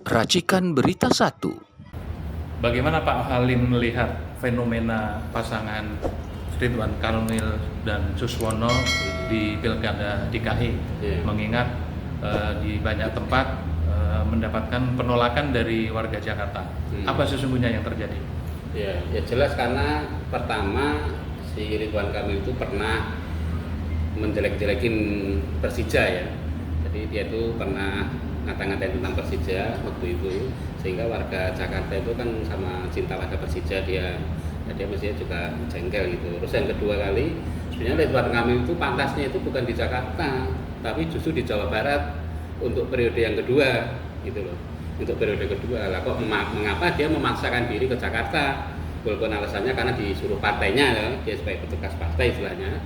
Racikan Berita 1. Bagaimana Pak Halim melihat fenomena pasangan Ridwan Kamil dan Suswono di Pilkada DKI, mengingat di banyak tempat mendapatkan penolakan dari warga Jakarta. Apa sesungguhnya yang terjadi? Ya jelas karena pertama si Ridwan Kamil itu pernah menjelek-jelekin Persija ya. Jadi dia itu pernah ngata-ngatain tentang Persija waktu itu, sehingga warga Jakarta itu kan sama cinta pada Persija dia mestinya juga jengkel gitu. Terus yang kedua kali, sebenarnya Ridwan Kamil itu pantasnya itu bukan di Jakarta, tapi justru di Jawa Barat untuk periode yang kedua gitu loh. Untuk periode kedua lah kok mengapa dia memaksakan diri ke Jakarta, walaupun alasannya karena disuruh partainya ya, dia sebagai petugas partai istilahnya,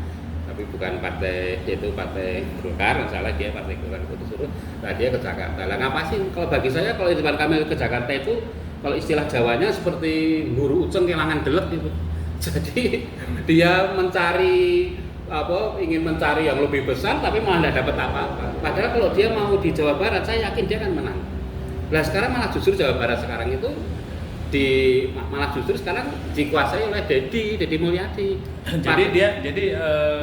tapi bukan partai, yaitu partai Golkar, salah dia partai Golkar itu disuruh, nah dia ke Jakarta. Lah ngapa sih? Kalau bagi saya kalau Ridwan Kamil ke Jakarta itu, kalau istilah Jawanya seperti buru uceng kelangan delek gitu. Jadi dia mencari ingin mencari yang lebih besar tapi malah tidak dapat apa-apa. Padahal kalau dia mau di Jawa Barat, saya yakin dia akan menang. Nah sekarang malah justru Jawa Barat sekarang itu malah justru sekarang dikuasai oleh Deddy Mulyadi. Jadi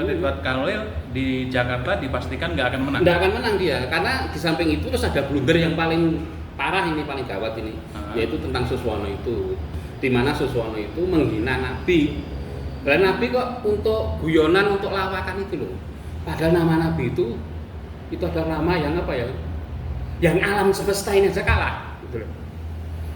Ridwan Kamil di Jakarta dipastikan nggak akan menang. Nggak akan menang dia, karena di samping itu terus ada blunder yang paling parah ini, paling gawat ini, yaitu tentang Suswono itu, di mana Suswono itu menghina Nabi. Dan Nabi kok untuk guyonan, untuk lawakan itu loh. Padahal nama Nabi itu adalah nama yang apa ya? Yang alam semesta ini aja kalah gitu loh.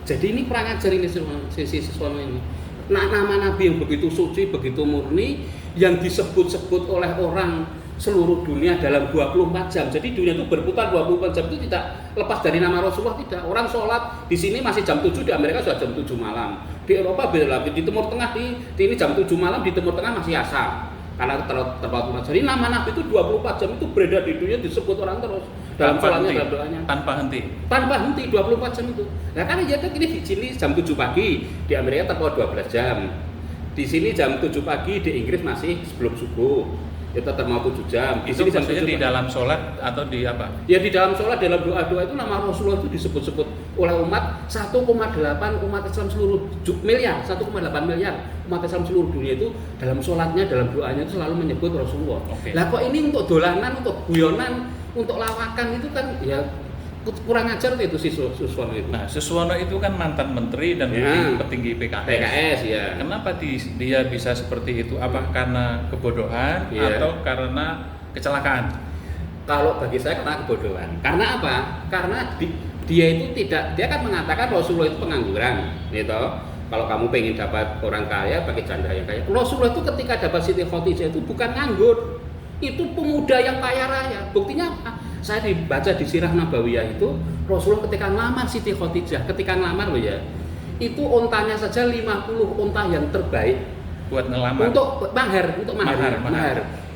Jadi ini kurang ajar ini sisi Suswono ini. Nah, nama Nabi yang begitu suci, begitu murni, yang disebut-sebut oleh orang seluruh dunia dalam 24 jam. Jadi dunia itu berputar 24 jam itu tidak lepas dari nama Rasulullah, tidak. Orang sholat di sini masih jam 7, di Amerika sudah jam 7 malam. Di Eropa beda lagi, di Timur Tengah di ini jam 7 malam, di Timur Tengah masih asar. Karena terlalu. Jadi nama Nabi itu 24 jam itu beredar di dunia, disebut orang terus dalam sholatnya, dalam doanya. Tanpa henti 24 jam itu. Nah kan ya ini di sini jam 7 pagi, di Amerika terpaut 12 jam. Di sini jam 7 pagi, di Inggris masih sebelum subuh. Itu termau 7 jam. Di sini maksudnya di dalam sholat atau di apa? Ya di dalam sholat, dalam doa-doa itu nama Rasulullah itu disebut-sebut oleh umat 1,8 umat Islam seluruh miliar, 1,8 miliar umat Islam seluruh dunia itu dalam sholatnya, dalam doanya itu selalu menyebut Rasulullah. Lah kok ini untuk dolanan, untuk guyonan, untuk lawakan itu kan ya kurang ajar itu si Suswono itu. Nah, Suswono itu kan mantan menteri dan petinggi PKS ya. Kenapa dia bisa seperti itu? Apa karena kebodohan atau karena kecelakaan? Kalau bagi saya karena kebodohan. Karena apa? Karena dia itu dia kan mengatakan Rasulullah itu pengangguran, gitu. Kalau kamu pengen dapat orang kaya, pakai janda yang kaya. Rasulullah itu ketika dapat Siti Khadijah itu bukan nganggur, itu pemuda yang kaya raya. Buktinya apa? Saya dibaca di Sirah Nabawiyah itu Rasulullah ketika ngelamar Siti Khadijah, ketika ngelamar loh ya, itu ontanya saja 50 onta yang terbaik buat ngelamar. Untuk mahar.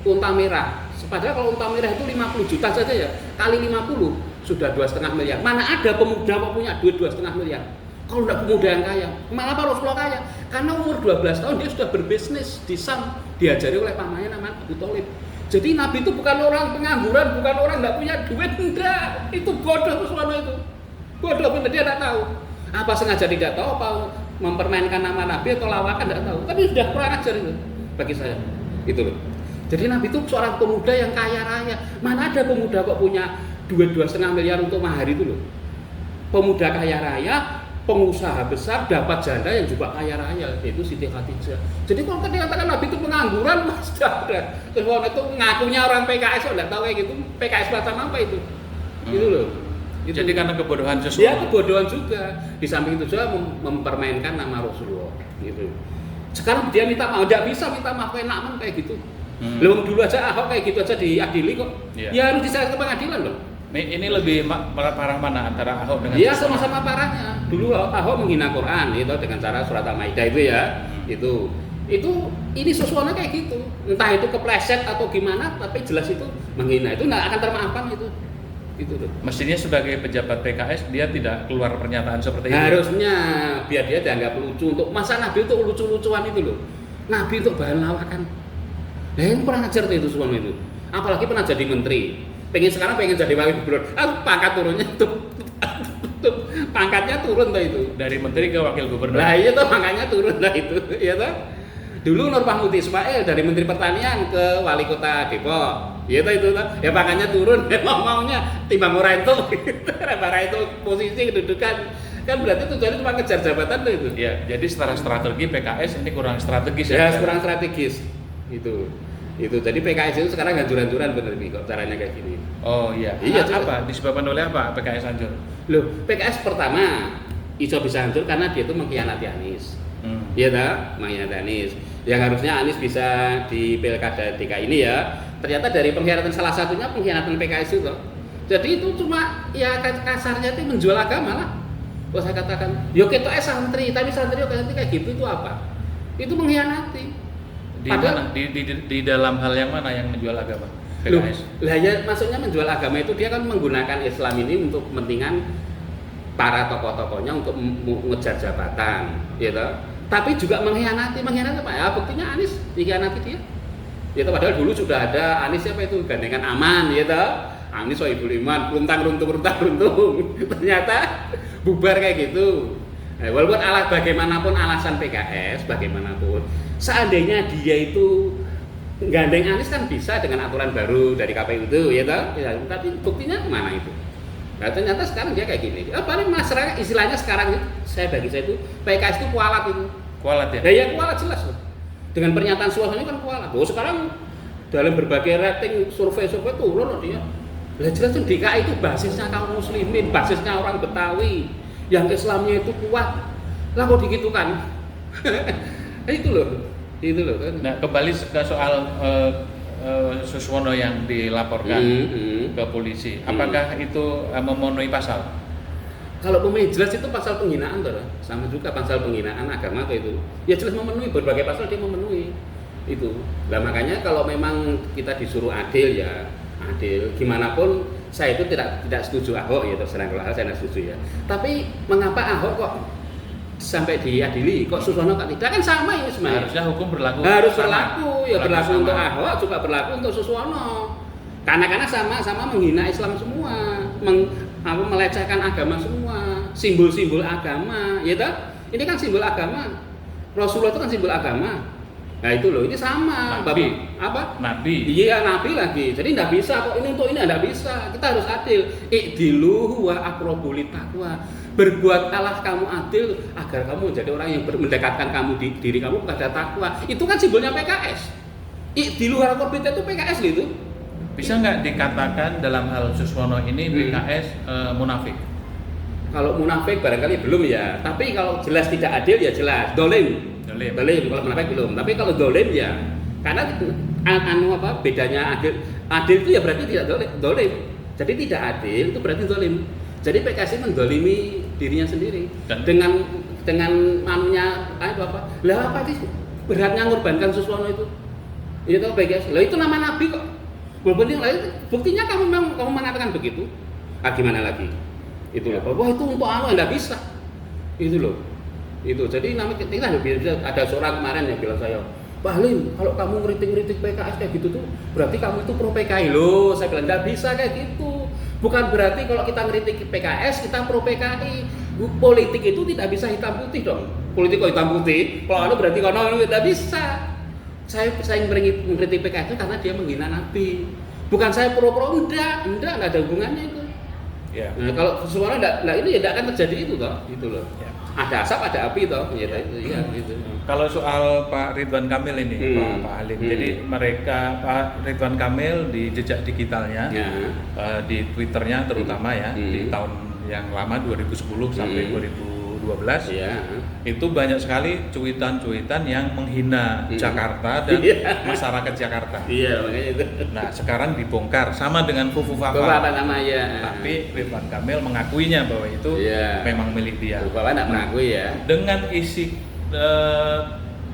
Unta merah. Padahal kalau unta merah itu 50 juta saja ya, kali 50 sudah 2,5 miliar. Mana ada pemuda kok punya duit 2,5 miliar? Kalau tidak pemuda yang kaya, malah Pak Rasulullah kaya. Karena umur 12 tahun dia sudah berbisnis di Sam, diajari oleh pamannya namanya Abu Thalib. Jadi Nabi itu bukan orang pengangguran, bukan orang nggak punya duit, enggak. Itu bodoh Suswono itu. Bodoh bener, dia nggak tahu. Apa sengaja tidak tahu, apa mempermainkan nama Nabi atau lawakan nggak tahu. Tapi sudah kurang ajar itu bagi saya. Itu loh. Jadi Nabi itu seorang pemuda yang kaya raya. Mana ada pemuda kok punya duit 2,5 miliar untuk mahar itu loh. Pemuda kaya raya, pengusaha besar, dapat janda yang juga kaya raya, yaitu Siti Khadijah. Jadi kalau dikatakan Nabi itu pengangguran, mas ada. Suswono itu ngakunya orang PKS, nggak tahu kayak gitu. PKS macam apa itu? Itu loh. Itu. Jadi karena kebodohan Suswono. Ya kebodohan juga. Di samping itu juga mempermainkan nama Rasulullah. Gitu. Sekarang dia minta maaf, nggak bisa minta maaf kayak gitu. Belum dulu aja Ahok kayak gitu aja diadili kok. Ya harus diserahkan ke pengadilan loh. Ini lebih parah mana antara Ahok dengan Iya sama-sama parahnya. Dulu Ahok menghina Quran itu dengan cara surat Al-Maidah itu ya. Ini Suswono kayak gitu. Entah itu kepleset atau gimana, tapi jelas itu menghina, itu nggak akan termaafkan itu. Itu tuh. Mestinya sebagai pejabat PKS dia tidak keluar pernyataan seperti itu. Harusnya biar dia dianggap lucu, untuk masa Nabi itu lucu-lucuan itu loh. Nabi untuk bahan lawakan. Nah ini kurang ajar tuh itu Suswono itu. Apalagi pernah jadi menteri. Sekarang pengen jadi wakil gubernur. Pangkat turunnya tuh pangkatnya turun tuh itu. Dari menteri ke wakil gubernur. Nah iya tuh makanya turun lah itu, ya tuh. Dulu Nur Mahmudi Ismail dari Menteri Pertanian ke Wali Kota Depok, ya tuh itu tuh. Ya makanya turun, maunya timbang ora itu, ora itu posisi kedudukan. Kan berarti tujuannya cuma kejar jabatan tuh itu. Ya, jadi secara strategi PKS ini kurang strategis Ya kurang strategis itu. Jadi PKS itu sekarang hancur-hancuran bener nih kok caranya kayak gini. Oh iya. Iya, Apa disebabkan oleh apa PKS hancur? Loh, PKS pertama iso bisa hancur karena dia itu mengkhianati Anies. Iya tak? Mengkhianati Anies. Yang harusnya Anies bisa di Pilkada DKI ini ya. Ternyata dari pengkhianatan salah satunya pengkhianatan PKS itu. Jadi itu cuma ya kasarnya itu menjual agama lah. Kalau saya katakan, yo kita santri, tapi santri kayak gitu itu apa? Itu mengkhianati. Mana? Di dalam hal yang mana yang menjual agama? PKS. Lah ya maksudnya menjual agama itu dia kan menggunakan Islam ini untuk kepentingan para tokoh-tokohnya untuk mengejar jabatan, gitu. Tapi juga mengkhianati apa ya? Buktinya Anies dikhianati dia. Gitu, padahal dulu sudah ada Anies siapa itu gandengan aman, gitu. Anies Sohibul Iman, runtung. Ternyata bubar kayak gitu. Nah, walaupun bagaimanapun alasan PKS, bagaimanapun, seandainya dia itu gandeng Anies kan bisa dengan aturan baru dari KPU itu, ya toh? Ya, tapi buktinya mana itu? Nah, ternyata sekarang dia kayak gini. Paling masyarakat istilahnya sekarang bagi saya itu PKS itu kualat itu. Kualat ya? Ya kualat jelas loh. Dengan pernyataan suasana kan kualat. Oh sekarang dalam berbagai rating survei turun loh dia. Lah jelas tuh DKI itu basisnya kaum muslimin, basisnya orang Betawi, yang Islamnya itu kuat. Lah kok digitukan? Itu loh. Nah kembali ke soal Suswono yang dilaporkan ke polisi, apakah itu memenuhi pasal? Kalau memenuhi jelas itu pasal penghinaan toh, sama juga pasal penghinaan agama tuh itu. Ya jelas memenuhi berbagai pasal dia memenuhi itu. Nah makanya kalau memang kita disuruh adil ya adil. Gimana pun saya itu tidak setuju Ahok ya terserah kalau saya tidak setuju ya. Tapi mengapa Ahok kok sampai diadili, kok Suswono kok tidak, kan sama ini sebenarnya. Harusnya hukum berlaku. Harus berlaku, ya berlaku sama. untuk Ahok juga berlaku untuk Suswono. Karena sama menghina Islam semua, melecehkan agama semua, simbol-simbol agama, ya toh? Ini kan simbol agama. Rasulullah itu kan simbol agama. Nah itu loh, ini sama. Nabi. Apa? Nabi. Iya, nabi lagi. Jadi tidak bisa kok ini untuk ini tidak bisa. Kita harus adil. I'dilu wa aqrabu littaqwa. Berbuatlah kamu adil agar kamu menjadi orang yang mendekatkan kamu diri kamu kepada takwa. Itu kan simbolnya PKS. I'dilu wa aqrabu littaqwa itu PKS gitu. Bisa nggak dikatakan dalam hal Suswono ini PKS munafik? Kalau munafik barangkali belum ya. Tapi kalau jelas tidak adil ya jelas. Dolim. Kalau munafik belum. Tapi kalau dolim ya. Karena bedanya adil itu ya berarti tidak dolim. Jadi tidak adil itu berarti dolim. Jadi PKS mendolimi dirinya sendiri. Dan dengan manunya apa? Lah apa sih beratnya ngorbankan Suswono itu? Itu PKS. Lah itu nama nabi kok. Walaupun yang lain, buktinya kamu mengatakan begitu. Gimana lagi? Itu loh. Wah itu untuk Anda bisa. Itu loh. Itu. Jadi kita ada seorang kemarin yang bilang saya, Pak Halim, kalau kamu ngeritik PKS kayak gitu tuh, berarti kamu itu pro PKI loh. Saya bilang nggak bisa kayak gitu. Bukan berarti kalau kita ngeritik PKS kita pro PKI. Politik itu tidak bisa hitam putih dong. Politik kok hitam putih? Kalau berarti kalau tidak bisa. Saya mengkritik PKS itu karena dia menghina Nabi. Bukan saya pro-pro, enggak ada hubungannya itu. Ya. Nah, kalau sesuatu enggak ini ya enggak akan terjadi itu toh, gitu loh. Ya. Ada asap, ada api toh, ya. Itu ya gitu. Kalau soal Pak Ridwan Kamil ini, Pak Halim. Jadi mereka Pak Ridwan Kamil di jejak digitalnya, di Twitternya terutama ya, di tahun yang lama 2010 sampai 2012 itu banyak sekali cuitan-cuitan yang menghina Jakarta dan masyarakat Jakarta. Iya, makanya itu. Nah, sekarang dibongkar sama dengan Fufu Fafa. Tapi Ridwan Kamil mengakuinya bahwa itu memang milik dia. Fufu Fafa tidak mengakui ya. Dengan isi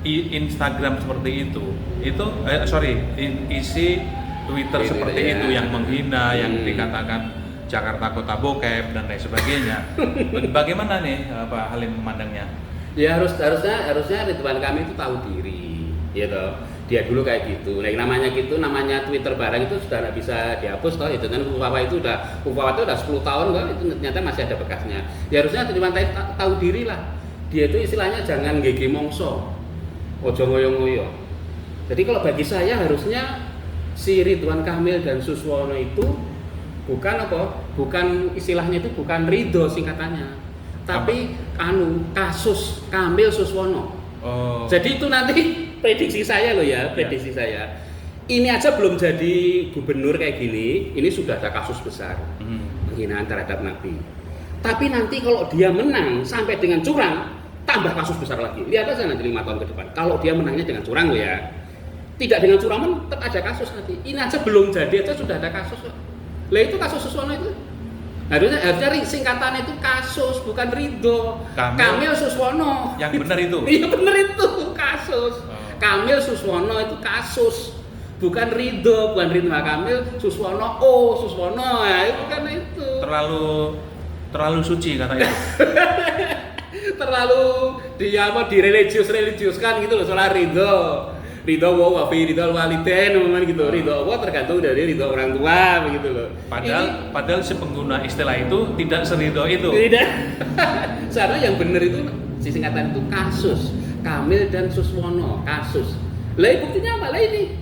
Instagram seperti itu isi Twitter seperti itu yang menghina, yang dikatakan Jakarta kota bokep dan lain sebagainya. Bagaimana nih Pak Halim memandangnya? Ya harusnya Ridwan Kamil itu tahu diri, gitu. Dia dulu kayak gitu. Nah, namanya Twitter barang itu sudah nggak bisa dihapus toh. Itu kan Ufawa itu udah 10 tahun kan, itu ternyata masih ada bekasnya. Ya harusnya Ridwan tahu diri lah. Dia itu istilahnya jangan gege mongso, ojo ngoyo-ngoyo. Jadi kalau bagi saya harusnya si Ridwan Kamil dan Suswono itu bukan istilahnya itu bukan ridho singkatannya, tapi kasus Kamil Suswono. Oh. Jadi itu nanti prediksi saya loh ya, saya. Ini aja belum jadi gubernur kayak gini, ini sudah ada kasus besar penghinaan terhadap Nabi. Tapi nanti kalau dia menang sampai dengan curang, tambah kasus besar lagi. Lihat aja nanti 5 tahun ke depan. Kalau dia menangnya dengan curang loh ya, tidak dengan curang tetap ada kasus nanti. Ini aja belum jadi aja sudah ada kasus. Lah itu kasus Suswono itu. Harusnya singkatannya itu kasus bukan ridho. Kamil Suswono. Yang benar itu. Iya benar itu kasus. Kamil Suswono itu kasus. Bukan ridho Kamil Suswono. Suswono ya itu kan itu. Terlalu suci kata itu. Terlalu direligiuskan gitu loh soal ridho wa fi ridho walidain gitu. Ridho Allah tergantung dari ridho orang tua begitu loh. Padahal si pengguna istilah itu tidak seridho itu. Tidak. Seharusnya yang benar itu si singkatan itu kasus Kamil dan Suswono kasus. Lah buktinya apa? Lah ini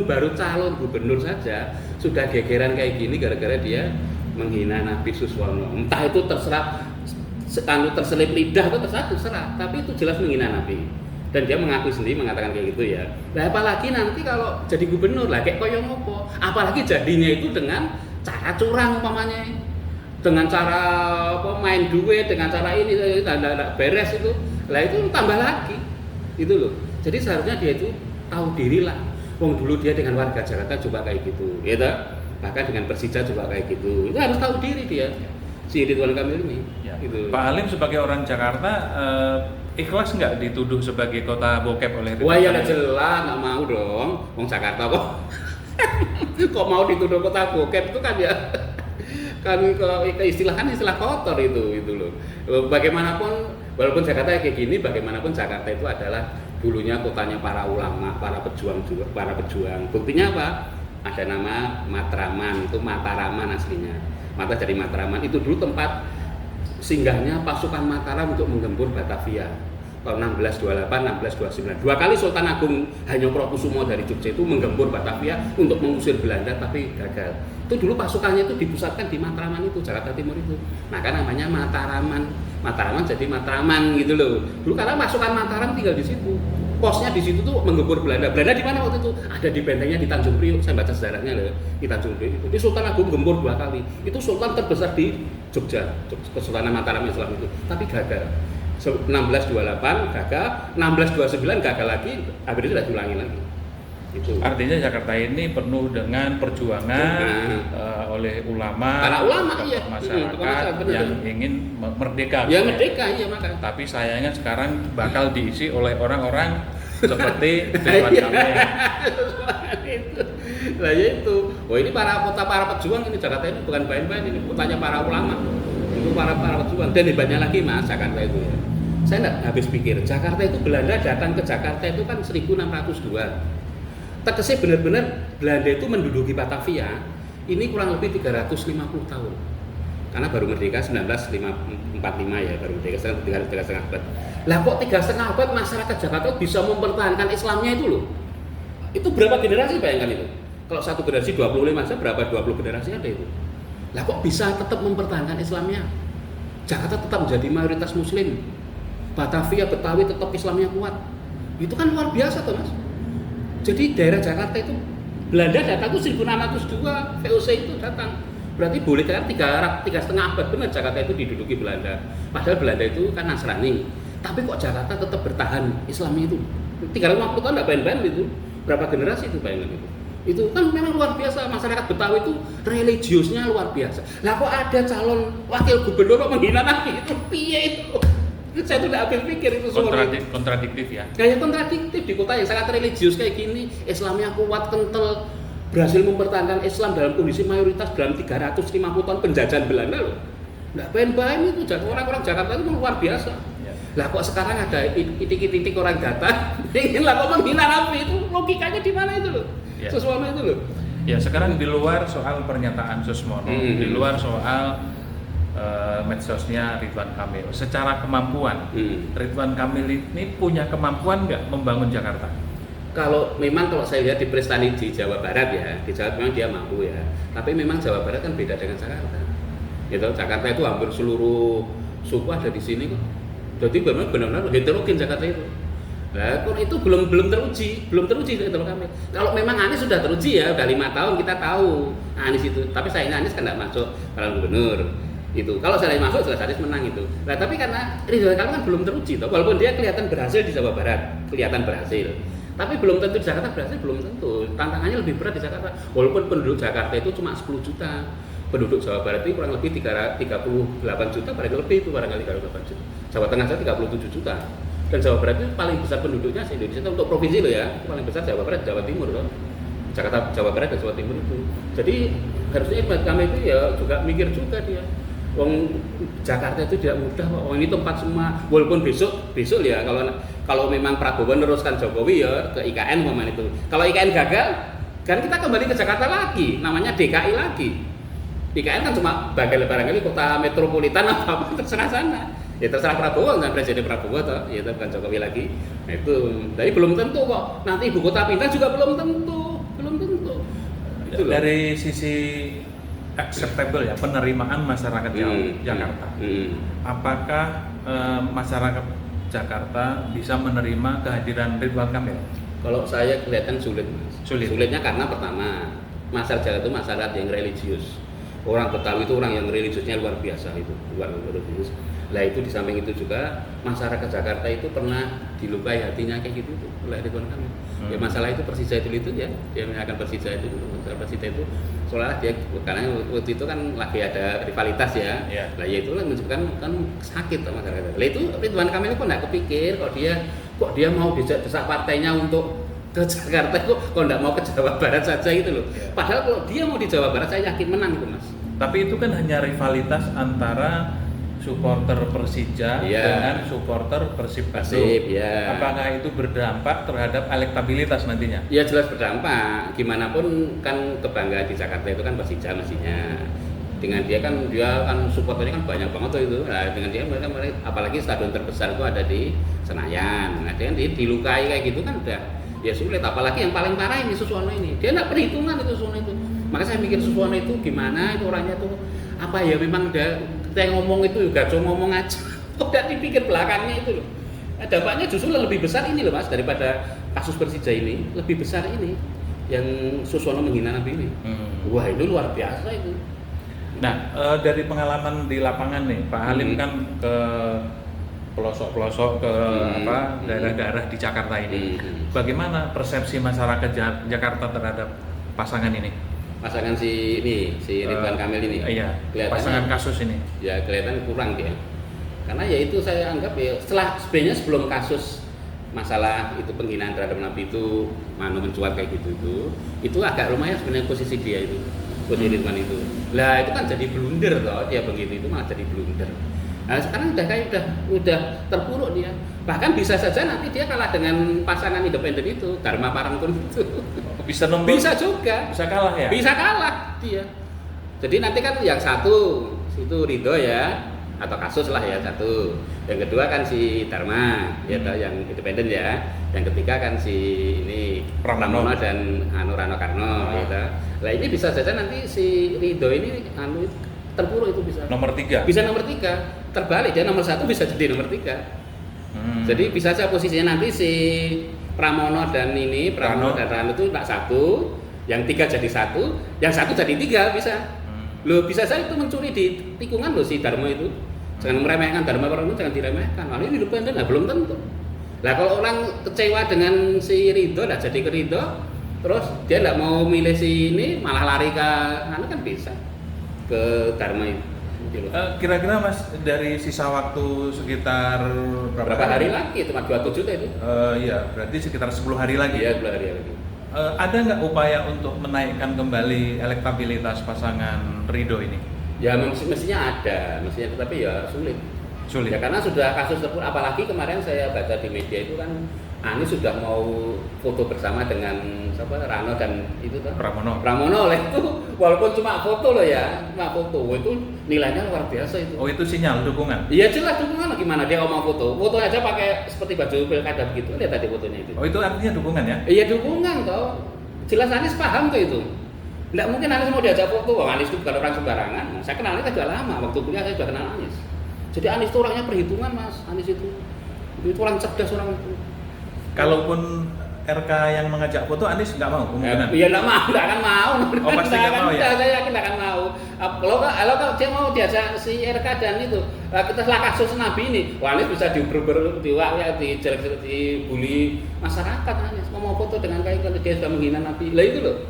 baru calon gubernur saja sudah gegeran kayak gini gara-gara dia menghina Nabi Suswono. Entah itu terselip lidah atau terserah, tapi itu jelas menghina Nabi. Dan dia mengaku sendiri mengatakan kayak gitu ya. Nah, apalagi nanti kalau jadi gubernur lah kayak koyo ngopo. Apalagi jadinya itu dengan cara curang umpamanya. Dengan cara main duit, dengan cara ini tidak beres itu. Lah itu tambah lagi. Itu loh. Jadi seharusnya dia itu tahu diri lah. Wong dulu dia dengan warga Jakarta coba kayak gitu, ya toh? Bahkan dengan Persija coba kayak gitu. Itu harus tahu diri dia. Si Ridwan Kamil ini. Ya. Gitu. Pak Halim sebagai orang Jakarta ikhlas nggak dituduh sebagai kota bokep oleh Ridwan Wah ya Kamil? jelas nggak mau dong, Wong Jakarta kok. Kok mau dituduh kota bokep itu kan ya istilah kotor itu loh. Bagaimanapun walaupun Jakarta kayak gini, bagaimanapun Jakarta itu adalah dulunya kotanya para ulama, para pejuang. Buktinya apa? Ada nama Matraman, itu Mataraman aslinya. Mata dari Matraman itu dulu tempat singgahnya pasukan Mataram untuk menggempur Batavia tahun 1628, 1629. 2 kali Sultan Agung Hanyokrokusumo dari Jogja itu menggempur Batavia untuk mengusir Belanda tapi gagal. Itu dulu pasukannya itu dipusatkan di Matraman itu, Jakarta Timur itu. Maka namanya Mataraman. Mataraman jadi Matraman gitu loh. Dulu karena pasukan Mataram tinggal di situ. Posnya di situ tuh menggempur Belanda. Belanda di mana waktu itu? Ada di bentengnya di Tanjung Priok. Saya baca sejarahnya loh di Tanjung Priok itu. Di Sultan Agung gempur 2 kali. Itu sultan terbesar di Jogja, Kesultanan Mataram Islam itu. Tapi gagal. 1628 gagal, 1629 gagal lagi, akhirnya tidak diulangi lagi. Itu. Artinya Jakarta ini penuh dengan perjuangan oleh para ulama iya. masyarakat yang ingin merdeka. Ya merdeka iya makanya. Tapi sayangnya sekarang bakal diisi oleh orang-orang seperti Ridwan Kamil. Lah ya itu. Wah ini para pejuang ini Jakarta ini bukan main-main, ini kotanya para ulama. Itu para pejuang. Dan hebatnya lagi Mas Jakarta itu ya. Saya enggak habis pikir, Jakarta itu Belanda datang ke Jakarta itu kan 1602. Tegese benar-benar Belanda itu menduduki Batavia ini kurang lebih 350 tahun. Karena baru merdeka 1945 ya, baru merdeka sekarang 3,5 abad. Lah kok 3,5 abad masyarakat Jakarta bisa mempertahankan Islamnya itu loh. Itu berapa generasi bayangkan itu? Kalau satu generasi 25 saja berapa 20 generasi ada itu. Lah kok bisa tetap mempertahankan Islamnya? Jakarta tetap menjadi mayoritas muslim. Batavia, Betawi tetap Islamnya kuat. Itu kan luar biasa tuh Mas. Jadi daerah Jakarta itu Belanda datang itu 1602, VOC itu datang. Berarti boleh kan 3,5 abad benar Jakarta itu diduduki Belanda. Padahal Belanda itu kan Nasrani. Tapi kok Jakarta tetap bertahan Islamnya itu. 350 tahun enggak main-main itu. Berapa generasi itu bayangkan itu. Itu kan memang luar biasa, masyarakat Betawi itu religiusnya luar biasa. Lah kok ada calon wakil gubernur kok menghina Nabi itu piye itu? Saya tuh tidak habis pikir itu kontradiktif ya. Kayak kontradiktif di kota yang sangat religius kayak gini, Islamnya kuat, kental, berhasil mempertahankan Islam dalam kondisi mayoritas dalam 350 tahun penjajahan Belanda loh. Nggak main-main itu, orang-orang Jakarta itu luar biasa. Ya. Lah kok sekarang ada titik-titik orang datang, ingin lah kok menghina Nabi itu, logikanya di mana itu loh? Ya. Suswono itu loh. Ya sekarang di luar soal pernyataan Suswono, di luar soal medsosnya Ridwan Kamil, secara kemampuan, Ridwan Kamil ini punya kemampuan nggak membangun Jakarta? Kalau saya lihat di prestasi di Jawa Barat ya, di Jawa memang dia mampu ya. Tapi memang Jawa Barat kan beda dengan Jakarta. Gitu, Jakarta itu hampir seluruh suku ada di sini kok. Jadi benar-benar heterogen Jakarta itu. Nah, kalau itu belum teruji itu kami. Kalau memang Anies sudah teruji ya, udah 5 tahun kita tahu Anies itu. Tapi sayangnya Anies kan nggak masuk calon gubernur. Itu kalau saya masuk jelas Anies menang itu. Nah tapi karena Ridwan Kamil kan belum teruji toh, walaupun dia kelihatan berhasil di Jawa Barat, kelihatan berhasil, tapi belum tentu di Jakarta berhasil, belum tentu. Tantangannya lebih berat di Jakarta, walaupun penduduk Jakarta itu cuma 10 juta, penduduk Jawa Barat itu kurang lebih 38 juta, barangkali lebih itu barangkali 38 juta. Jawa Tengah saja 37 juta, dan Jawa Barat itu paling besar penduduknya se Indonesia untuk provinsi loh ya, paling besar Jawa Barat, Jawa Timur loh. Jakarta, Jawa Barat dan Jawa Timur itu. Jadi harusnya kami itu ya juga mikir juga dia. Wong Jakarta itu tidak mudah kok. Ini tempat semua. Walaupun besok ya kalau memang Prabowo meneruskan Jokowi ya ke IKN itu. Kalau IKN gagal, kan kita kembali ke Jakarta lagi. Namanya DKI lagi. IKN kan cuma barangkali kota metropolitan apa terserah sana. Ya terserah Prabowo kan Presiden Prabowo toh. Ya bukan Jokowi lagi. Nah itu. Tapi belum tentu kok. Nanti ibu kota pindah juga belum tentu. Dari sisi acceptable ya, penerimaan masyarakat Jakarta. Apakah masyarakat Jakarta bisa menerima kehadiran Ridwan Kamil? Kalau saya kelihatan sulit. Sulitnya karena pertama, masyarakat Jakarta itu masyarakat yang religius. Orang Betawi itu orang yang religiusnya luar biasa itu, luar religius. Lah itu di samping itu juga masyarakat Jakarta itu pernah dilukai hatinya kayak gitu tuh oleh Ridwan Kamil. Ya masalah itu Persija itu ya, dia menyalahkan Persija itu dulu. Persija itu soalnya dia karena waktu itu kan lagi ada rivalitas ya. Lah ya itu menunjukkan kan sakit sama masyarakat. Lah itu Ridwan Kamil kok enggak kepikir kok dia mau desak partainya untuk ke Jakarta kok enggak mau ke Jawa Barat saja gitu loh. Padahal kalau dia mau di Jawa Barat saya yakin menang itu Mas. Tapi itu kan hanya rivalitas antara supporter Persija dengan supporter Persib Bandung. Apakah itu berdampak terhadap elektabilitas nantinya? Ya jelas berdampak. Gimana pun kan kebanggaan di Jakarta itu kan Persija mestinya. Dengan dia kan supporternya kan banyak banget tuh itu. Nah, dengan dia mereka apalagi stadion terbesar itu ada di Senayan. Nah, dia dilukai kayak gitu kan udah ya sulit. Apalagi yang paling parah ini Suswono ini. Dia enggak perhitungan itu Suswono itu. Maka saya mikir Suswono itu gimana itu orangnya tuh apa ya memang kita ngomong itu juga cuma ngomong aja, udah dipikir belakangnya itu loh. Dampaknya justru lebih besar ini loh Mas daripada kasus Persija ini, lebih besar ini yang Suswono menghina Nabi ini. Wah itu luar biasa itu. Nah dari pengalaman di lapangan nih, Pak Halim kan ke pelosok-pelosok ke daerah-daerah di Jakarta ini. Bagaimana persepsi masyarakat Jakarta terhadap pasangan ini? Pasangan si Ridwan Kamil ini. Iya. Pasangan kasus ini. Ya kelihatan kurang dia. Karena ya itu saya anggap ya sebenarnya sebelum kasus masalah itu penghinaan terhadap Nabi itu mencuat kayak gitu itu agak lumayan sebenarnya posisi dia itu, posisi Ridwan itu. Lah itu kan jadi blunder loh dia begitu itu malah jadi blunder. Nah sekarang udah terpuruk dia. Bahkan bisa saja nanti dia kalah dengan pasangan independen itu, Dharma Parangkun itu. Bisa juga. Bisa kalah ya? Bisa kalah dia. Jadi nanti kan yang satu itu Ridho ya, atau kasus lah ya satu. Yang kedua kan si Dharma, ya yang independen ya. Yang ketiga kan si ini Pramono dan Rano Karno gitu. Lah ini bisa saja nanti si Ridho ini terpuruk itu bisa. Nomor 3. Bisa nomor 3. Terbalik dia nomor 1 bisa jadi nomor 3. Jadi bisa saja posisinya nanti si Pramono dan Rano itu tak 1, yang 3 jadi 1, yang 1 jadi 3 bisa. Loh bisa saja itu mencuri di tikungan loh si Dharma itu. Jangan meremehkan Dharma Pramono, jangan diremehkan. Lalu ini independen belum tentu. Lah kalau orang kecewa dengan si Ridho jadi ke Ridho, terus dia enggak mau milih si ini malah lari ke kan bisa ke Dharma itu. Kira-kira Mas dari sisa waktu sekitar berapa hari lagi? Cuma 27 itu. Iya, berarti sekitar 10 hari lagi. Iya, 10 hari lagi. Ada nggak upaya untuk menaikkan kembali elektabilitas pasangan Ridho ini? Ya mestinya ada, tapi ya sulit. Sulit. Ya karena sudah kasus tersebut, apalagi kemarin saya baca di media itu kan Anies sudah mau foto bersama dengan siapa, Rano dan itu kan Pramono lah itu, walaupun cuma foto loh ya, cuma foto itu nilainya luar biasa itu. Oh itu sinyal dukungan? Iya jelas dukungan, gimana dia ngomong foto aja pakai seperti baju pilkada begitu, lihat tadi fotonya itu. Oh itu artinya dukungan ya? Iya dukungan toh, jelas Anies paham tuh itu. Nggak mungkin Anies mau diajak foto, Anies itu bukan orang sembarangan. Saya kenal Anies sudah lama, waktu kuliah saya sudah kenal Anies. Jadi Anies itu orangnya perhitungan mas, Anies itu orang cerdas orang itu. Kalaupun RK yang mengajak foto, Anies nggak mau kemungkinan? Iya nggak akan mau. Oh pasti nggak mau ya? Saya yakin nggak akan mau. Kalau dia mau diajak si RK dan itu, kita setelah kasus Nabi ini, Anies bisa diuber-uber, dibully masyarakat. Anies mau foto dengan kayak kalau dia sudah menghina Nabi, lah itu loh.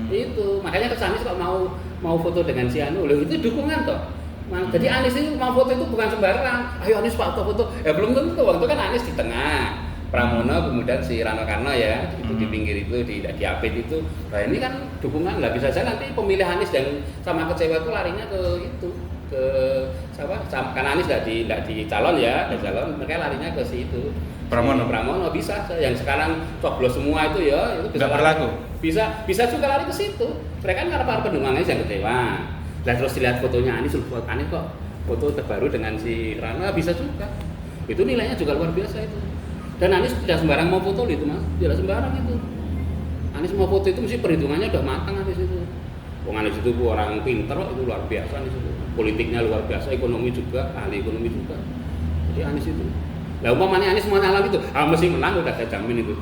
Itu makanya Anies kalau mau foto dengan si Anu, loh itu dukungan toh. Jadi Anies itu mau foto itu bukan sembarang. Ayo Anies foto. Ya belum tentu. Waktu kan Anies di tengah, Pramono kemudian si Rano Karno ya, itu di pinggir itu di apit itu. Nah ini kan dukungan lah, bisa saja nanti pemilih Anies dan sama kecewa itu larinya ke itu, ke siapa? Karena Anies nggak di calon ya, mereka larinya ke si itu. Pramono bisa, yang sekarang coblos semua itu ya, itu bisa berlaku. Bisa juga lari ke situ. Mereka kan karena para pendukung Anies yang kecewa. Dan terus dilihat fotonya Anies kok foto terbaru dengan si Rano, bisa juga. Itu nilainya juga luar biasa itu. Dan Anies tidak sembarang mau foto itu mas, tidak sembarang itu. Anies mau foto itu mesti perhitungannya udah matang Anies itu. Anies itu orang pinter, itu luar biasa Anies itu. Politiknya luar biasa, ekonomi juga, ahli ekonomi juga. Jadi Anies itu. Lah umpamanya Anies mau nyalon itu, mesti menang udah saya jamin itu.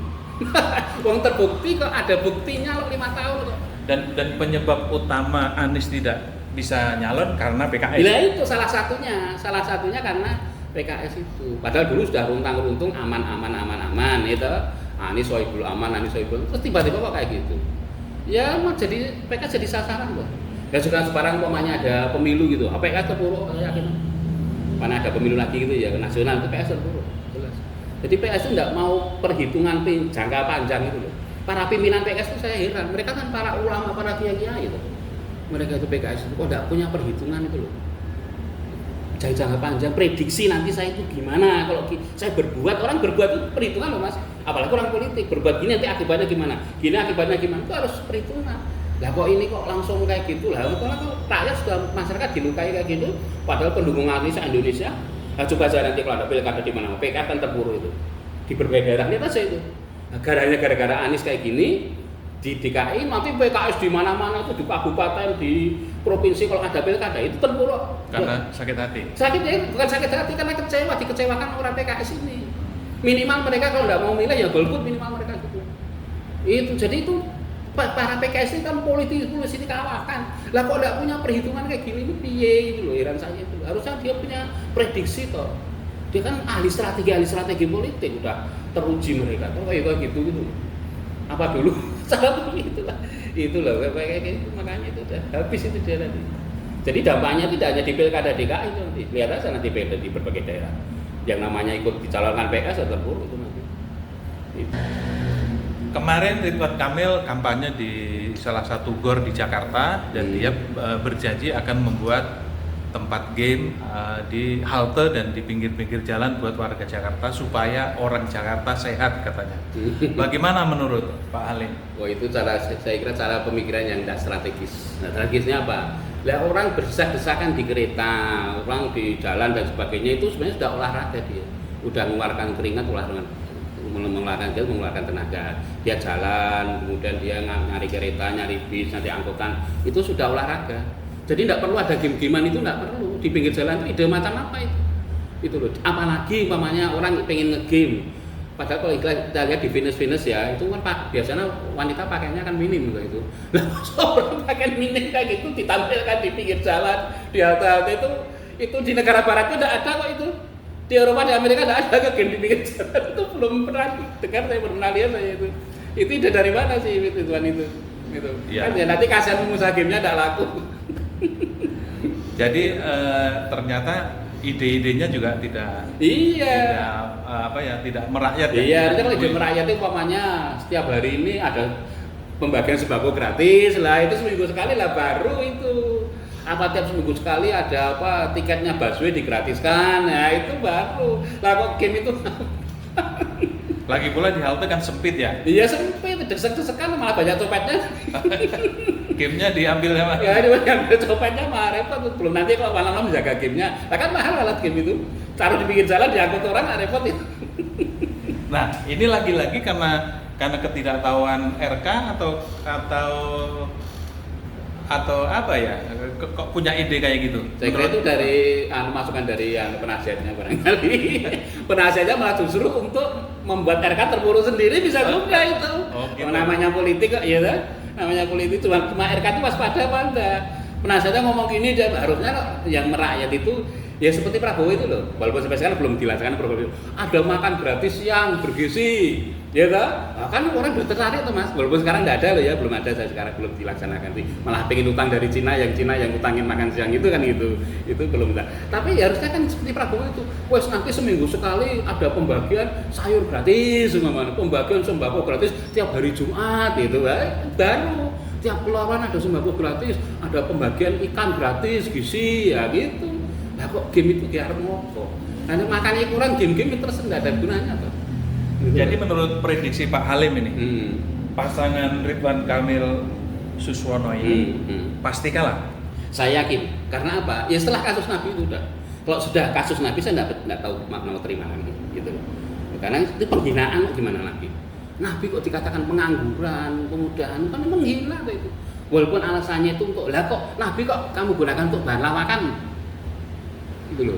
Wong terbukti kok, ada buktinya loh 5 tahun kok. Dan penyebab utama Anies tidak bisa nyalon karena PKS. Bila itu salah satunya karena PKS itu. Padahal dulu sudah runtang-runtung aman itu. Anies Sohibul aman, terus tiba-tiba kok kayak gitu. Ya mau jadi PKS jadi sasaran loh. Ya sekarang umpamanya ada pemilu gitu, PKS terpuruk saya yakin. Karena ada pemilu lagi gitu ya, nasional itu PKS terpuruk. Jelas. Jadi PKS itu enggak mau perhitungan jangka panjang itu loh. Para pimpinan PKS itu saya heran, mereka kan para ulama, para kiai itu. Mereka itu PKS itu kok enggak punya perhitungan itu loh. Jangka panjang, prediksi nanti saya itu gimana kalau saya berbuat, orang berbuat itu perhitungan loh mas, apalagi orang politik, berbuat gini nanti akibatnya gimana, itu harus perhitungan. Lah kok ini kok langsung kayak gitu lah, kalau rakyat sudah, masyarakat dilukai kayak gitu, padahal pendukung Anies Indonesia, nah coba aja nanti kalau ada pilkada di mana, PKS kan terpuruk itu, di berbagai daerah, lihat aja itu, gara-gara Anies kayak gini, di DKI nanti PKS di mana-mana itu di kabupaten, di provinsi kalau ada pilkada itu terpuruk karena sakit hati. Bukan sakit hati, karena dikecewakan orang PKS ini. Minimal mereka kalau nggak mau milih ya golput minimal mereka gitu. Itu jadi itu para PKS ini kan polisi dikalahkan. Lah kok nggak punya perhitungan kayak gini itu piye itu loh, heran saya itu. Harusnya dia punya prediksi toh. Dia kan ahli strategi politik udah teruji mereka. Kok kayak gitu. Apa dulu salah itu loh kayak gitu, makanya itu udah habis itu dia nanti. Jadi dampaknya tidak hanya di pilkada DKI nanti, lihat aja nanti di berbagai daerah yang namanya ikut dicalonkan PKS atau terpuruk itu nanti. Itu. Kemarin Ridwan Kamil kampanye di salah satu gor di Jakarta dan dia berjanji akan membuat tempat game di halte dan di pinggir-pinggir jalan buat warga Jakarta supaya orang Jakarta sehat katanya. Bagaimana menurut Pak Halim? Wah itu saya kira cara pemikiran yang tidak strategis. Nah strategisnya apa? Lah orang berdesak-desakan di kereta, orang di jalan dan sebagainya itu sebenarnya sudah olahraga dia, udah mengeluarkan keringat, mengeluarkan tenaga. Dia jalan, kemudian dia nyari kereta, nyari bis, nanti angkutan, itu sudah olahraga. Jadi tidak perlu ada game-gamean itu, tidak perlu. Di pinggir jalan itu ide macam apa itu? Itu loh. Apalagi umpamanya orang pengen nge-game. Padahal kalau kita lihat di Venus ya, itu kan biasanya wanita pakainya kan minim gitu itu. Lah orang pakai minim kayak gitu ditampilkan di pinggir jalan, di halte itu di negara barat itu tidak ada kok itu. Di Eropa, di Amerika tidak ada game di pinggir jalan. Itu belum pernah dengar, saya pernah lihat saya itu. Itu ide dari mana sih itu Tuhan itu? Gitu. Ya. Kan ya nanti kasihan pengusaha gamenya tidak laku. Jadi ternyata ide-idenya juga tidak merakyat ya. Iya, kalau ide merakyat itu umpamanya setiap hari ini ada pembagian sembako gratis lah, itu seminggu sekali lah baru itu. apa tiap seminggu sekali ada apa tiketnya busway digratiskan, ya itu baru. Lah kok game itu Lagi pula di halte kan sempit ya. iya sempit, desek-desekan malah banyak copetnya. Gamenya diambil sama. Ya dia ambil copetnya malah repot. Belum nanti kalau malam-malam jaga gamenya. Lah kan mahal alat game itu. Taruh di pinggir jalan diangkut orang repot itu. Nah, ini lagi-lagi karena ketidaktahuan RK atau apa ya? Kok punya ide kayak gitu? Saya kira itu dari masukan dari penasihatnya barangkali. Penasihatnya malah justru untuk membuat RK terpuruk sendiri bisa juga itu. Oh, gitu. Namanya politik kok, ya kan? Namanya politik cuma RK itu waspada apa enggak? Penasihatnya ngomong gini, dia harusnya yang merakyat itu ya seperti Prabowo itu loh. Walaupun sampai sekarang belum dilaksanakan program itu. Ada makan gratis yang bergizi, ya kan? Nah, kan orang udah tertarik tuh mas. Walaupun sekarang nggak ada loh ya, belum ada saya sekarang belum dilaksanakan sih. Malah pengen utang dari Cina yang utangin makan siang itu kan itu belum ada. Tapi ya harusnya kan seperti Prabowo itu. Wes nanti seminggu sekali ada pembagian sayur gratis, pembagian sembako gratis tiap hari Jumat itu, baru. Tiap keluaran ada sembako gratis, ada pembagian ikan gratis, gizi, ya gitu. Nah kok game itu kayak ngopo? Nah makannya kurang game-game itu terus nggak ada gunanya tuh. Gitu. Jadi menurut prediksi Pak Halim ini, pasangan Ridwan Kamil Suswono ini pasti kalah. Saya yakin. Karena apa? Ya setelah kasus Nabi itu udah. Kalau sudah kasus Nabi saya nggak tahu mau terima lagi, gitu. Karena itu penghinaan gimana Nabi? Nabi kok dikatakan pengangguran, kemudahan, kan memang menghina itu. Walaupun alasannya itu untuk, lah kok Nabi kok kamu gunakan untuk bahan lawakan, gitu loh.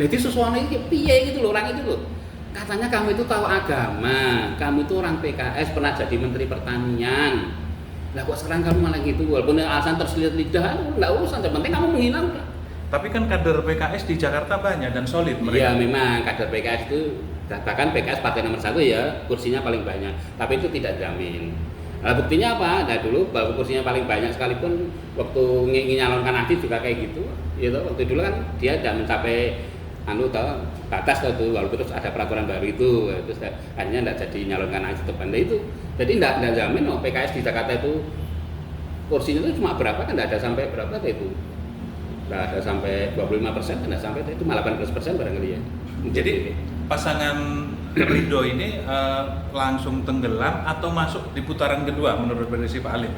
Jadi Suswono ini piye gitu loh orang itu loh. Katanya kamu itu tahu agama, kamu itu orang PKS pernah jadi Menteri Pertanian. Lah kok sekarang kamu malah gitu, walaupun alasan terselip lidah, nggak urusan, yang penting kamu menghina udah. Tapi kan kader PKS di Jakarta banyak dan solid Iya mereka. memang kader PKS itu, bahkan PKS partai nomor 1 ya, kursinya paling banyak. Tapi itu tidak jamin. Nah buktinya apa? Nah dulu bahwa kursinya paling banyak sekalipun waktu nyalonkan Adi juga kayak gitu. Gitu. Waktu dulu kan dia tidak mencapai batas itu, walaupun terus ada peraturan baru itu, terus akhirnya tidak jadi nyalonkan Adi depan. Nah itu, jadi tidak jamin PKS di Jakarta itu kursinya itu cuma berapa kan? Tidak ada sampai berapa itu. Nggak ada sampai 25%, tidak sampai itu malah 18% barangkali ya. Jadi pasangan Ridho ini langsung tenggelam atau masuk di putaran kedua menurut prediksi Pak Halim?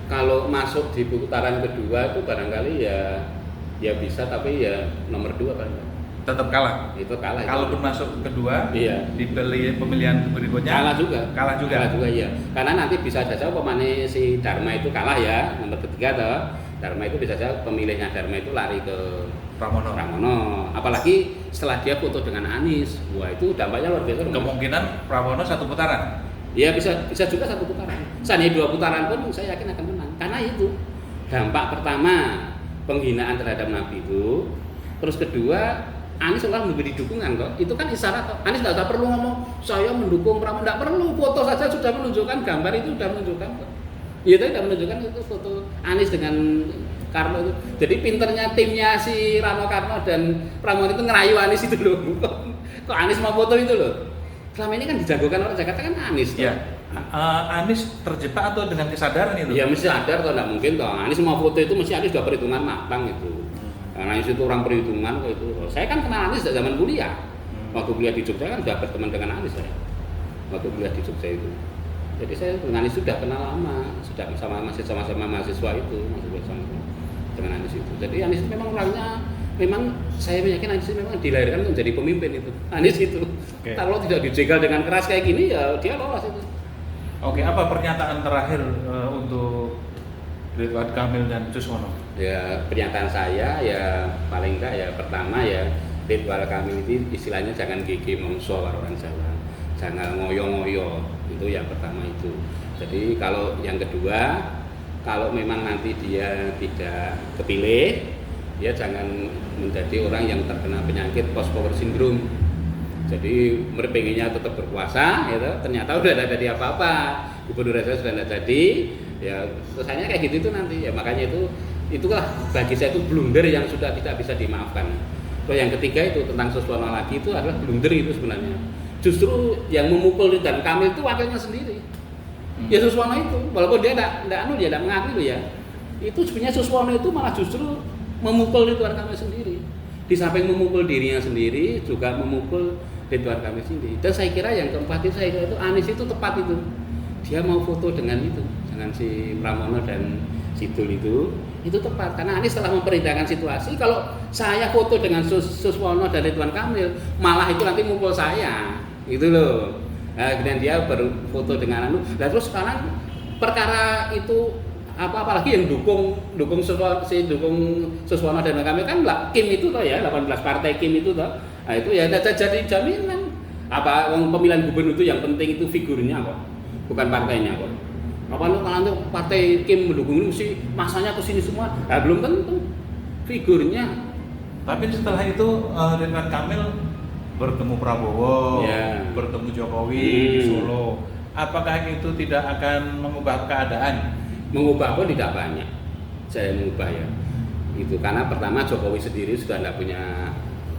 Kalau masuk di putaran kedua itu barangkali ya bisa, tapi ya nomor 2 barangkali. Tetap kalah. Itu kalah. Kalaupun masuk kedua, iya. Di pemilihan berikutnya kalah juga. Kalah juga Iya. Karena nanti bisa saja pemane si Dharma itu kalah ya, nomor ketiga toh. Dharma itu bisa saja pemilihnya Dharma itu lari ke Pramono. Apalagi setelah dia foto dengan Anies. Wah, itu dampaknya luar biasa. Kemungkinan Pramono 1 putaran. Ya bisa juga 1 putaran. Seandainya 2 putaran pun saya yakin akan menang. Karena itu dampak pertama penghinaan terhadap Nabi itu, terus kedua Anies malah memberi dukungan kok. Itu kan isyarat kok. Anies tidak usah perlu ngomong saya mendukung Pramono, tidak perlu. Foto saja sudah menunjukkan, gambar itu sudah menunjukkan kok. Iya tadi sudah menunjukkan itu foto Anies dengan Karno itu. Jadi pinternya timnya si Rano Karno dan Pramono itu ngerayu Anies itu loh. Kok Anies mau foto itu loh. Selama ini kan dijagokan orang Jakarta kan Anies. Iya. Anies terjebak atau dengan kesadaran itu? Iya mesti sadar toh, tidak mungkin toh. Anies mau foto itu mesti Anies sudah perhitungan matang itu. Karena Anies itu orang perhitungan kok itu. Saya kan kenal Anies dari zaman kuliah. Waktu kuliah di Jogja kan sudah berteman dengan Anies saya. Waktu kuliah di Jogja itu. Jadi saya dengan Anies sudah kenal lama, sudah masih sama-sama mahasiswa itu, masih bersama dengan Anies itu. Jadi Anies itu memang orangnya, memang saya yakin Anies itu memang dilahirkan untuk menjadi pemimpin itu. Anies itu. Okay. Kalau tidak dijegal dengan keras kayak gini ya dia lolos itu. Oke, apa pernyataan terakhir untuk Ridwan Kamil dan Suswono? Ya pernyataan saya ya paling enggak ya pertama ya Ridwan Kamil itu istilahnya jangan gigi mongso orang Jawa, jangan ngoyo-ngoyo, itu yang pertama itu. Jadi kalau yang kedua, kalau memang nanti dia tidak kepilih, dia jangan menjadi orang yang terkena penyakit post power syndrome. Jadi pengennya tetap berkuasa, gitu. Ternyata udah tidak jadi apa-apa, gubernur saya sudah tidak jadi, ya kesannya kayak gitu itu nanti. Ya makanya itulah bagi saya itu blunder yang sudah tidak bisa dimaafkan. Terus yang ketiga itu tentang Suswono lagi itu adalah blunder itu sebenarnya. Justru yang memukul Ridwan Kamil itu wakilnya sendiri. Ya Suswono itu, walaupun dia tidak mengakui ya. itu sebenarnya Suswono itu malah justru memukul Ridwan Kamil sendiri. Di samping memukul dirinya sendiri, juga memukul Ridwan Kamil sendiri. Dan saya kira yang keempat itu, saya kira itu Anies itu tepat itu. Dia mau foto dengan itu, dengan si Pramono dan Sidul itu tepat. Karena Anies telah memperhitungkan situasi, kalau saya foto dengan Suswono dan Ridwan Kamil, malah itu nanti mukul saya, gitu loh. Nah, kemudian dia baru foto dengan anu. Nah, terus sekarang perkara itu apalagi yang dukung Suswono dan Kamil kan Kim itu toh ya, 18 partai Kim itu toh. Nah, itu ya jadi jaminan. Pemilihan gubernur itu yang penting itu figurnya kok, bukan partainya kok. Kalau partai Kim mendukung ini mesti masanya ke sini semua. Nah, belum tentu figurnya. Tapi setelah itu Ridwan Kamil bertemu Prabowo, bertemu Jokowi di Solo. Apakah itu tidak akan mengubah keadaan? Mengubah pun tidak banyak. Saya mengubah ya. Itu karena pertama Jokowi sendiri sudah tidak punya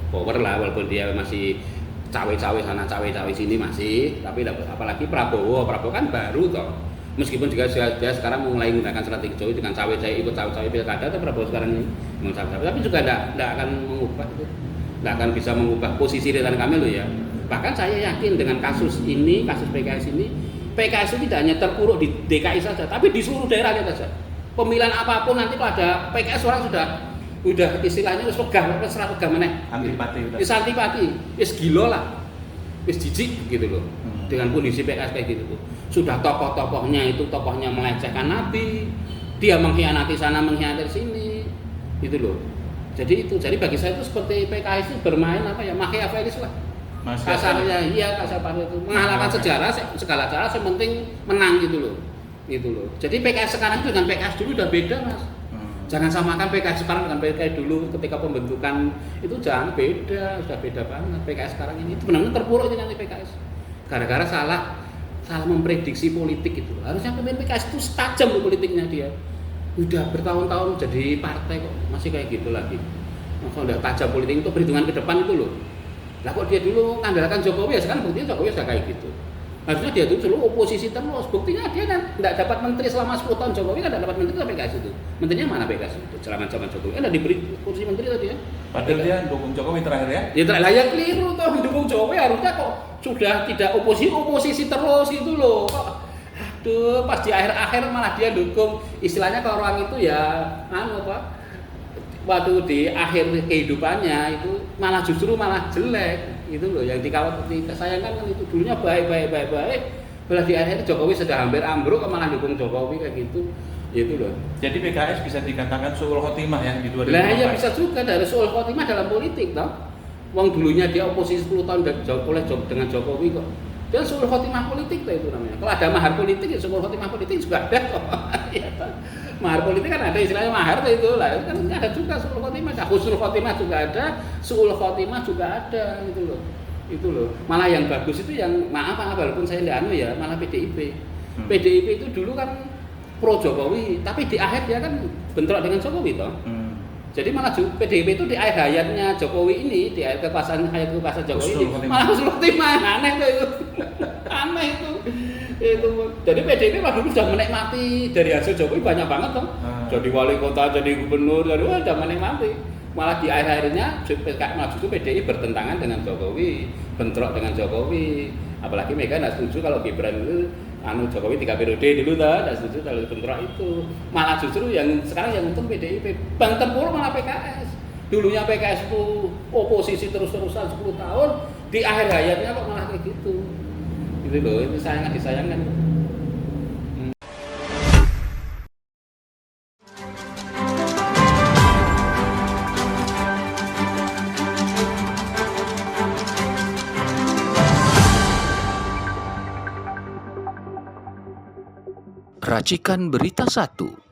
power lah, walaupun dia masih cawe-cawe sana, cawe-cawe sini masih. Tapi apalagi Prabowo kan baru toh. Meskipun juga dia sekarang mulai menggunakan strategi Jokowi dengan cawe-cawe, ikut cawe-cawe pilkada, tapi Prabowo sekarang ini cawe-cawe. Tapi juga tidak akan mengubah itu. Tidak akan bisa mengubah posisi Ridwan Kamil loh ya. Bahkan saya yakin dengan kasus PKS ini, PKS itu tidak hanya terpuruk di DKI saja, tapi di seluruh daerah saja. Pemilihan apapun nanti kalau ada PKS orang sudah istilahnya wis serah pegah meneh. Antipati udah. Wis antipati, wis gila lah. Wis jijik gitu loh. Dengan kondisi PKS kayak gitu tuh. Sudah tokoh-tokohnya melecehkan Nabi, dia mengkhianati sana, mengkhianati sini. Gitu loh. Jadi bagi saya itu seperti PKS itu bermain Machiavellis lah. Kasarnya kasar itu mengalahkan sejarah segala cara, yang penting menang gitu loh. Jadi PKS sekarang itu dengan PKS dulu udah beda mas. Jangan samakan PKS sekarang dengan PKS dulu ketika pembentukan itu, jangan beda, sudah beda banget. PKS sekarang ini itu benar-benar terpuruk ini nanti PKS gara-gara salah memprediksi politik itu. Harusnya pemimpin PKS itu tajam loh politiknya dia. Udah bertahun-tahun jadi partai kok masih kayak gitu lagi. Kalau udah tajam politik itu perhitungan ke depan itu loh. Lah kok dia dulu mengandalkan Jokowi, ya sekarang buktinya Jokowi sudah kayak gitu. Harusnya dia itu dulu oposisi terus. Buktinya dia kan tidak dapat menteri selama 10 tahun. Jokowi kan tidak dapat menteri sampai PKS itu. Menterinya mana PKS itu? Selama zaman Jokowi kan tidak diberi kursi menteri tadi ya. Padahal dia dukung Jokowi terakhir ya? Ya terakhir ya keliru toh, dukung Jokowi harusnya kok sudah tidak oposisi terus itu loh. Kok aduh pas di akhir-akhir malah dia dukung. Istilahnya kalau orang itu ya waktu di akhir kehidupannya itu justru malah jelek itu loh, yang disayangkan kan itu dulunya baik malah di akhir Jokowi sudah hampir ambruk malah dukung Jokowi kayak gitu itu loh. Jadi PKS bisa dikatakan suul khotimah ya di 2024. Nah ya bisa juga dari suul khotimah dalam politik toh. Wong dulunya dia oposisi 10 tahun dengan Jokowi kok. Dia suul khotimah politik itu namanya. Kalau ada mahar politik ya suul khotimah politik juga ada kok. Mahar politik kan ada istilahnya mahar itu lah, kan ada juga suul khotimah, husnul khotimah juga ada, suul khotimah juga ada itu loh. Malah yang bagus itu yang maaf walaupun saya tidak malah PDIP. PDIP itu dulu kan pro Jokowi, tapi di akhir dia kan bentrok dengan Jokowi toh. Jadi malah PDIP itu di akhir hayatnya Jokowi ini, di akhir kekuasaan Jokowi ini, malah husnul khotimah, aneh tuh itu. Aneh itu. Jadi PDIP mah dulu sudah menikmati dari hasil Jokowi banyak banget toh. Jadi wali kota, jadi gubernur, sudah menikmati. Malah di akhir-akhirnya maksudku PDI bertentangan dengan Jokowi, bentrok dengan Jokowi. Apalagi Mega tidak setuju kalau Gibran itu Jokowi 3 periode dulu tidak setuju kalau bentrok itu. Malah justru yang sekarang yang untung PDIP. Bang terpuruk malah PKS. Dulunya PKS itu oposisi terus-terusan 10 tahun, di akhir hayatnya kok malah kayak gitu. Itu loh, itu disayangkan. Racikan Berita 1.